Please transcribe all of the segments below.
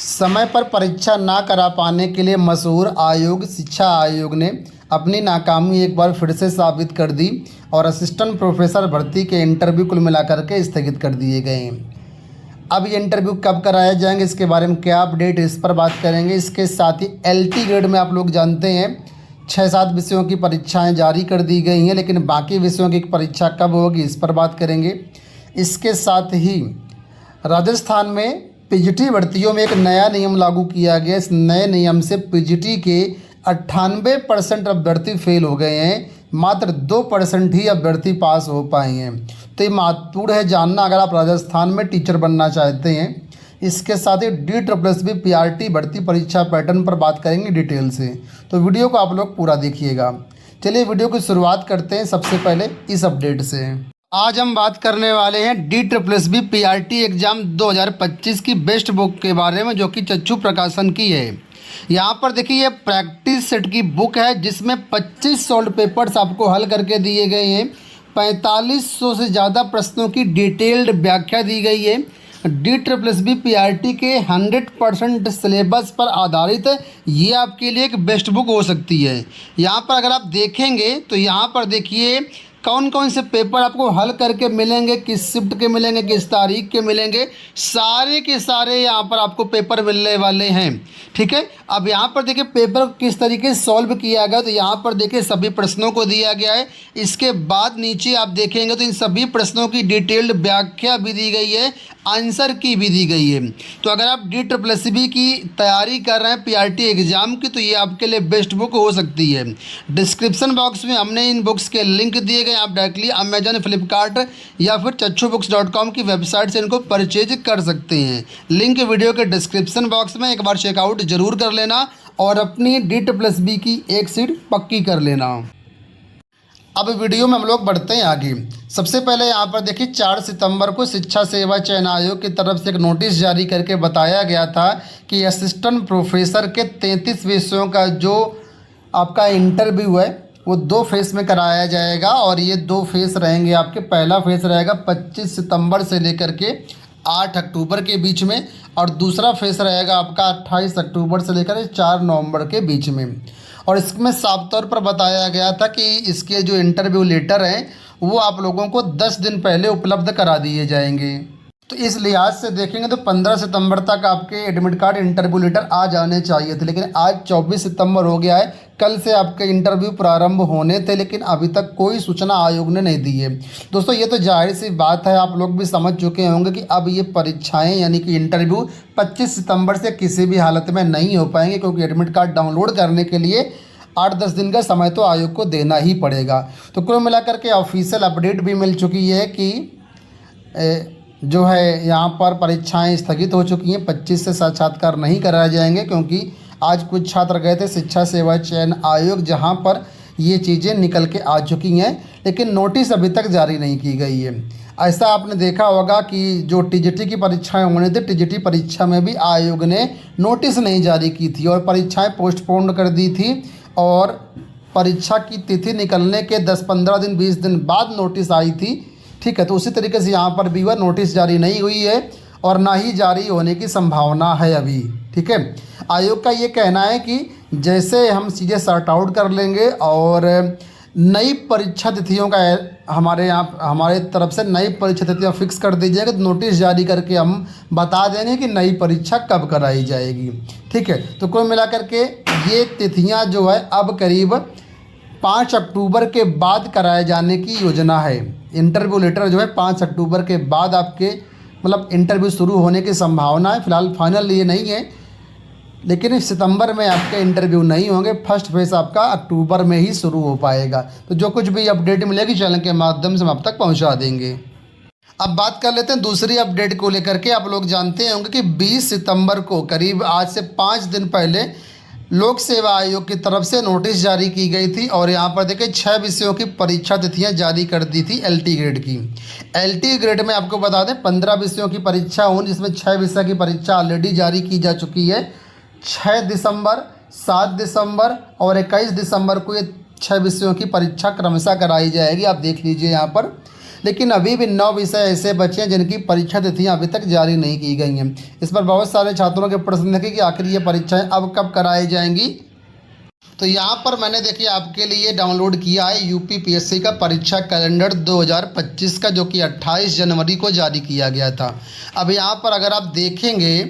समय पर परीक्षा ना करा पाने के लिए मशहूर आयोग शिक्षा आयोग ने अपनी नाकामी एक बार फिर से साबित कर दी और असिस्टेंट प्रोफेसर भर्ती के इंटरव्यू कुल मिलाकर के स्थगित कर दिए गए हैं। अब ये इंटरव्यू कब कराए जाएंगे, इसके बारे में क्या अपडेट, इस पर बात करेंगे। इसके साथ ही LT ग्रेड में आप लोग जानते हैं 6-7 विषयों की परीक्षाएं जारी कर दी गई हैं, लेकिन बाकी विषयों की परीक्षा कब होगी इस पर बात करेंगे। इसके साथ ही राजस्थान में PGT भर्तियों में एक नया नियम लागू किया गया। इस नए नियम से PGT के 98% अभ्यर्थी फेल हो गए हैं, मात्र 2% ही अभ्यर्थी पास हो पाए हैं। तो ये महत्वपूर्ण है जानना अगर आप राजस्थान में टीचर बनना चाहते हैं। इसके साथ ही DSSB PRT भर्ती परीक्षा पैटर्न पर बात करेंगे डिटेल से, तो वीडियो को आप लोग पूरा देखिएगा। चलिए वीडियो की शुरुआत करते हैं सबसे पहले इस अपडेट से। आज हम बात करने वाले हैं DSSB PRT एग्ज़ाम 2025 की बेस्ट बुक के बारे में, जो कि चक्षु प्रकाशन की है। यहाँ पर देखिए ये प्रैक्टिस सेट की बुक है जिसमें 25 सॉल्व पेपर्स आपको हल करके दिए गए हैं। 4500 से ज़्यादा प्रश्नों की डिटेल्ड व्याख्या दी गई है। DSSB PRT के 100% सिलेबस पर आधारित ये आपके लिए एक बेस्ट बुक हो सकती है। यहाँ पर अगर आप देखेंगे तो यहाँ पर देखिए कौन कौन से पेपर आपको हल करके मिलेंगे, किस शिफ्ट के मिलेंगे, किस तारीख के मिलेंगे, सारे के सारे यहाँ पर आपको पेपर मिलने वाले हैं। ठीक है, अब यहाँ पर देखिए पेपर किस तरीके से सॉल्व किया गया, तो यहाँ पर देखिए सभी प्रश्नों को दिया गया है। इसके बाद नीचे आप देखेंगे तो इन सभी प्रश्नों की डिटेल्ड व्याख्या भी दी गई है, आंसर की भी दी गई है। तो अगर आप DSSB की तैयारी कर रहे हैं PRT एग्ज़ाम की, तो ये आपके लिए बेस्ट बुक हो सकती है। डिस्क्रिप्शन बॉक्स में हमने इन बुक्स के लिंक दिए गए, आप डायरेक्टली अमेजन, फ्लिपकार्ट या फिर chachubooks.com की वेबसाइट से इनको परचेज कर सकते हैं। लिंक वीडियो के डिस्क्रिप्शन बॉक्स में, एक बार चेकआउट जरूर कर लेना और अपनी DSSB की एक सीट पक्की कर लेना। अब वीडियो में हम लोग बढ़ते हैं आगे। सबसे पहले यहाँ पर देखिए 4 सितंबर को शिक्षा सेवा चयन आयोग की तरफ से एक नोटिस जारी करके बताया गया था कि असिस्टेंट प्रोफेसर के 33 विषयों का जो आपका इंटरव्यू है वो 2 फेज़ में कराया जाएगा। और ये 2 फेज़ रहेंगे आपके। पहला फेज़ रहेगा 25 सितंबर से लेकर के 8 अक्टूबर के बीच में, और दूसरा फेज़ रहेगा आपका 28 अक्टूबर से लेकर 4 नवंबर के बीच में। और इसमें साफ तौर पर बताया गया था कि इसके जो इंटरव्यू लेटर हैं वो आप लोगों को 10 दिन पहले उपलब्ध करा दिए जाएंगे। तो इस लिहाज से देखेंगे तो 15 सितंबर तक आपके एडमिट कार्ड, इंटरव्यू लेटर आ जाने चाहिए थे, लेकिन आज 24 सितंबर हो गया है। कल से आपके इंटरव्यू प्रारंभ होने थे, लेकिन अभी तक कोई सूचना आयोग ने नहीं दी है। दोस्तों ये तो जाहिर सी बात है, आप लोग भी समझ चुके होंगे कि अब ये परीक्षाएं यानी कि इंटरव्यू 25 सितंबर से किसी भी हालत में नहीं हो पाएंगे, क्योंकि एडमिट कार्ड डाउनलोड करने के लिए 8-10 दिन का समय तो आयोग को देना ही पड़ेगा। तो कुल मिलाकर के ऑफिशियल अपडेट भी मिल चुकी है कि जो है यहाँ पर परीक्षाएं स्थगित हो चुकी हैं। 25 से साक्षात्कार नहीं कराए जाएंगे, क्योंकि आज कुछ छात्र गए थे शिक्षा सेवा चयन आयोग, जहाँ पर ये चीज़ें निकल के आ चुकी हैं, लेकिन नोटिस अभी तक जारी नहीं की गई है। ऐसा आपने देखा होगा कि जो TGT की परीक्षाएं होने थे, TGT परीक्षा में भी आयोग ने नोटिस नहीं जारी की थी और परीक्षाएं पोस्टपोन कर दी थी, और परीक्षा की तिथि निकलने के 10-15 दिन 20 दिन बाद नोटिस आई थी। ठीक है, तो उसी तरीके से यहाँ पर भी वह नोटिस जारी नहीं हुई है और ना ही जारी होने की संभावना है अभी। ठीक है, आयोग का ये कहना है कि जैसे हम चीज़ें सॉर्ट आउट कर लेंगे और नई परीक्षा तिथियों का हमारे तरफ से नई परीक्षा तिथियाँ फिक्स कर दी जाएगी, तो नोटिस जारी करके हम बता देंगे कि नई परीक्षा कब कराई जाएगी। ठीक है, तो कुल मिलाकर के ये तिथियाँ जो है अब करीब 5 अक्टूबर के बाद कराए जाने की योजना है। इंटरव्यू लेटर जो है 5 अक्टूबर के बाद आपके मतलब इंटरव्यू शुरू होने की संभावना है। फिलहाल फाइनल ये नहीं है, लेकिन सितंबर में आपके इंटरव्यू नहीं होंगे। फर्स्ट फेज़ आपका अक्टूबर में ही शुरू हो पाएगा। तो जो कुछ भी अपडेट मिलेगी चैनल के माध्यम से हम आप तक पहुंचा देंगे। अब बात कर लेते हैं दूसरी अपडेट को लेकर के। आप लोग जानते होंगे कि 20 सितंबर को करीब आज से 5 दिन पहले लोक सेवा आयोग की तरफ से नोटिस जारी की गई थी, और यहाँ पर देखिए 6 विषयों की परीक्षा तिथियाँ जारी कर दी थी LT ग्रेड की। LT ग्रेड में आपको बता दें 15 विषयों की परीक्षा होगी, जिसमें 6 विषय की परीक्षा ऑलरेडी जारी की जा चुकी है। 6 दिसंबर, 7 दिसंबर और 21 दिसंबर को ये 6 विषयों की परीक्षा क्रमशः कराई जाएगी। आप देख लीजिए यहाँ पर लेकिन अभी भी 9 विषय ऐसे बचे हैं जिनकी परीक्षा तिथियां अभी तक जारी नहीं की गई हैं। इस पर बहुत सारे छात्रों के प्रश्न थे कि आखिर ये परीक्षाएं अब कब कराई जाएंगी। तो यहाँ पर मैंने देखिए आपके लिए डाउनलोड किया है यूपी पीएससी का परीक्षा कैलेंडर 2025 का, जो कि 28 जनवरी को जारी किया गया था। अब यहाँ पर अगर आप देखेंगे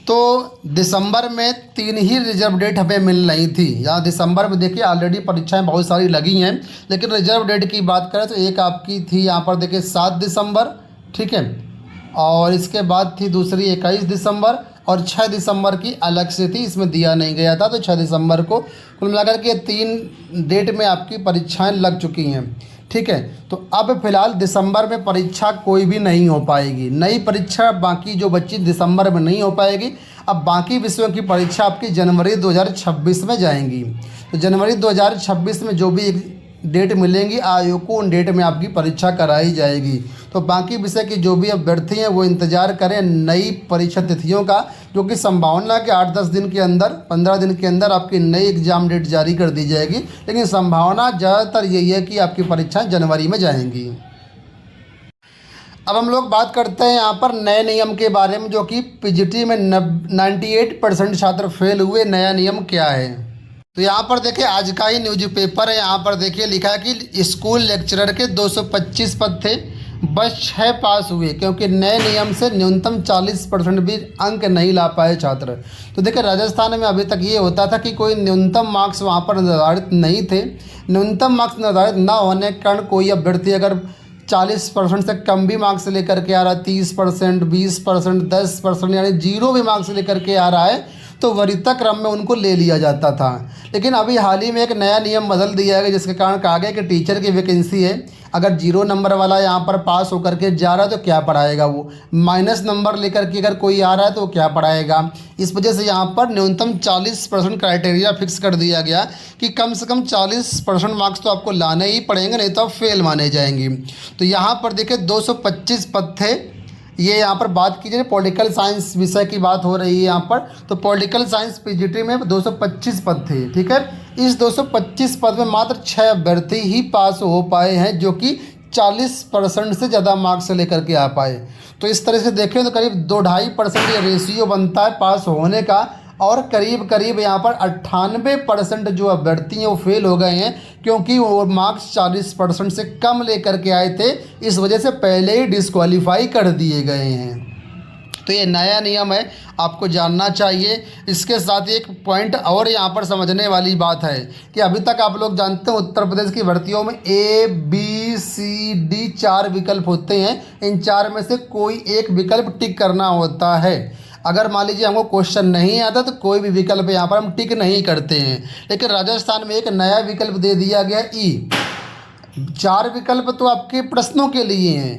तो दिसंबर में 3 ही रिजर्व डेट हमें मिल रही थी। यहाँ दिसंबर में देखिए ऑलरेडी परीक्षाएं बहुत सारी लगी हैं, लेकिन रिजर्व डेट की बात करें तो एक आपकी थी यहाँ पर देखिए 7 दिसंबर, ठीक है, और इसके बाद थी दूसरी 21 दिसंबर और 6 दिसंबर की अलग से थी, इसमें दिया नहीं गया था। तो 6 दिसंबर को कुल मिलाकर के 3 डेट में आपकी परीक्षाएं लग चुकी हैं, ठीक है। तो अब फिलहाल दिसंबर में परीक्षा कोई भी नहीं हो पाएगी, नई परीक्षा बाकी जो बच्ची दिसंबर में नहीं हो पाएगी। अब बाकी विषयों की परीक्षा आपकी जनवरी 2026 में जाएंगी। तो जनवरी 2026 में जो भी डेट मिलेंगी आयोग को, उन डेट में आपकी परीक्षा कराई जाएगी। तो बाकी विषय की जो भी अभ्यर्थी हैं वो इंतज़ार करें नई परीक्षा तिथियों का, जो कि संभावना के 8-10 दिन के अंदर, 15 दिन के अंदर आपकी नई एग्ज़ाम डेट जारी कर दी जाएगी। लेकिन संभावना ज़्यादातर यही है कि आपकी परीक्षाएं जनवरी में जाएंगी। अब हम लोग बात करते हैं यहाँ पर नए नियम के बारे में, जो कि पीजीटी में 98% छात्र फेल हुए। नया नियम क्या है? तो यहाँ पर देखिए आज का ही न्यूज़पेपर है, यहाँ पर देखिए लिखा है कि स्कूल लेक्चरर के 225 पद थे, बस 6 पास हुए, क्योंकि नए नियम से न्यूनतम 40% भी अंक नहीं ला पाए छात्र। तो देखिए राजस्थान में अभी तक ये होता था कि कोई न्यूनतम मार्क्स वहाँ पर निर्धारित नहीं थे। न्यूनतम मार्क्स निर्धारित ना होने के कारण कोई अभ्यर्थी अगर 40% से कम भी मार्क्स लेकर के आ रहा है, 30%, 20%, 10%, यानी 0 भी मार्क्स लेकर के आ रहा है, तो वरीयता क्रम में उनको ले लिया जाता था। लेकिन अभी हाल ही में एक नया नियम बदल दिया गया, जिसके कारण कहा गया कि टीचर की वैकेंसी है, अगर 0 नंबर वाला यहाँ पर पास होकर के जा रहा है तो क्या पढ़ाएगा वो, माइनस नंबर लेकर के अगर कोई आ रहा है तो वो क्या पढ़ाएगा। इस वजह से यहाँ पर न्यूनतम 40% क्राइटेरिया फिक्स कर दिया गया कि कम से कम 40% मार्क्स तो आपको लाने ही पड़ेंगे, नहीं तो आप फेल माने जाएंगे। तो यहाँ पर देखिए 225 पद थे। ये यहाँ पर बात कीजिए पॉलिटिकल साइंस विषय की बात हो रही है यहाँ पर, तो पॉलिटिकल साइंस पीजीटी में 225 पद थे, ठीक है। इस 225 पद में मात्र 6 अभ्यर्थी ही पास हो पाए हैं, जो कि 40% से ज़्यादा मार्क्स लेकर के आ पाए। तो इस तरह से देखें तो करीब 2-2.5% ये रेशियो बनता है पास होने का, और करीब करीब यहाँ पर 98% जो अभ्यर्थी हैं वो फेल हो गए हैं, क्योंकि वो मार्क्स 40% से कम लेकर के आए थे। इस वजह से पहले ही डिस्क्वालीफाई कर दिए गए हैं। तो ये नया नियम है, आपको जानना चाहिए। इसके साथ ही एक पॉइंट और यहाँ पर समझने वाली बात है कि अभी तक आप लोग जानते हैं उत्तर प्रदेश की भर्तियों में A, B, C, D 4 विकल्प होते हैं। इन 4 में से कोई एक विकल्प टिक करना होता है। अगर मान लीजिए हमको क्वेश्चन नहीं आता तो कोई भी विकल्प यहाँ पर हम टिक नहीं करते हैं। लेकिन राजस्थान में एक नया विकल्प दे दिया गया E। 4 विकल्प तो आपके प्रश्नों के लिए हैं,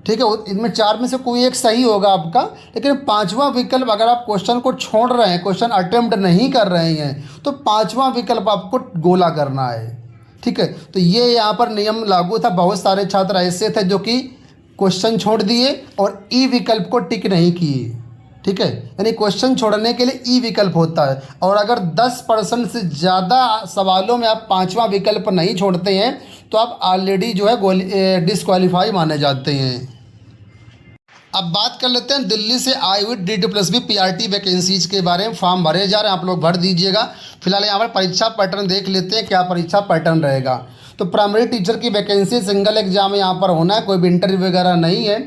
ठीक है, इनमें 4 में से कोई एक सही होगा आपका। लेकिन 5वां विकल्प अगर आप क्वेश्चन को छोड़ रहे हैं, क्वेश्चन अटेम्प्ट नहीं कर रहे हैं, तो 5वां विकल्प आपको गोला करना है, ठीक है। तो ये यहाँ पर नियम लागू था। बहुत सारे छात्र ऐसे थे जो कि क्वेश्चन छोड़ दिए और ई विकल्प को टिक नहीं किए, ठीक है। यानी क्वेश्चन छोड़ने के लिए ई विकल्प होता है, और अगर 10% से ज़्यादा सवालों में आप 5वां विकल्प नहीं छोड़ते हैं तो आप ऑलरेडी जो है डिस्क्वालीफाई माने जाते हैं। अब बात कर लेते हैं दिल्ली से आई हुई DD+B PRT वैकेंसीज के बारे में। फॉर्म भरे जा रहे हैं, आप लोग भर दीजिएगा। फिलहाल यहाँ पर परीक्षा पैटर्न देख लेते हैं, क्या परीक्षा पैटर्न रहेगा। तो प्राइमरी टीचर की वैकेंसी सिंगल एग्जाम यहाँ पर होना है, कोई भी इंटरव्यू वगैरह नहीं है।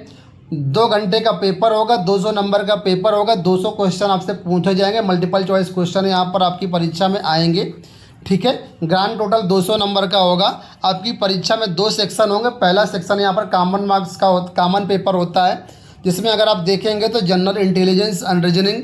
2 घंटे का पेपर होगा, 200 नंबर का पेपर होगा, 200 क्वेश्चन आपसे पूछे जाएंगे। मल्टीपल चॉइस क्वेश्चन यहाँ पर आपकी परीक्षा में आएंगे, ठीक है। ग्रांड टोटल 200 नंबर का होगा। आपकी परीक्षा में 2 सेक्शन होंगे। पहला सेक्शन यहाँ पर कॉमन मार्क्स का कॉमन पेपर होता है, जिसमें अगर आप देखेंगे तो जनरल इंटेलिजेंस एंड रीजनिंग,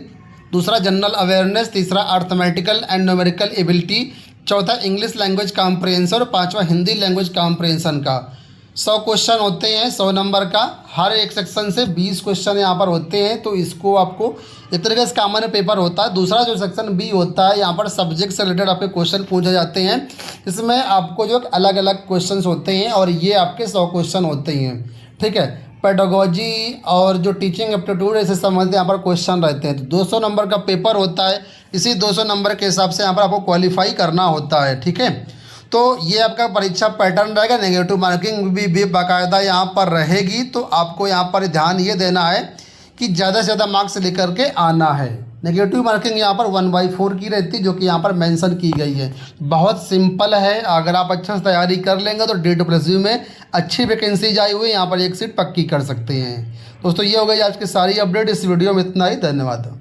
दूसरा जनरल अवेयरनेस, तीसरा अर्थमेटिकल एंड न्यूमेरिकल एबिलिटी, चौथा इंग्लिश लैंग्वेज कॉम्प्रिहेंशन और 5वां हिंदी लैंग्वेज कॉम्प्रिहेंशन का। 100 क्वेश्चन होते हैं 100 नंबर का। हर एक सेक्शन से 20 क्वेश्चन यहाँ पर होते हैं। तो इसको आपको एक तरीके से कॉमन पेपर होता है। दूसरा जो सेक्शन बी होता है, यहाँ पर सब्जेक्ट से रिलेटेड आपके क्वेश्चन पूछे जाते हैं। इसमें आपको जो अलग अलग क्वेश्चन होते हैं और ये आपके 100 क्वेश्चन होते हैं, ठीक है। पेडागोजी और जो टीचिंग एप्टीट्यूड ऐसे संबंधित यहाँ पर क्वेश्चन रहते हैं। तो 200 नंबर का पेपर होता है। इसी 200 नंबर के हिसाब से यहाँ पर आपको क्वालिफाई करना होता है, ठीक है। तो ये आपका परीक्षा पैटर्न रहेगा। नेगेटिव मार्किंग भी बाकायदा यहाँ पर रहेगी। तो आपको यहाँ पर ध्यान ये देना है कि ज़्यादा से ज़्यादा मार्क्स लेकर के आना है। नेगेटिव मार्किंग यहाँ पर 1/4 की रहती है, जो कि यहाँ पर मेंशन की गई है। बहुत सिंपल है, अगर आप अच्छे से तैयारी कर लेंगे तो D2+U में अच्छी वैकेंसीज आई हुई है, यहाँ पर एक सीट पक्की कर सकते हैं। दोस्तों ये हो गई आज की सारी अपडेट। इस वीडियो में इतना ही, धन्यवाद।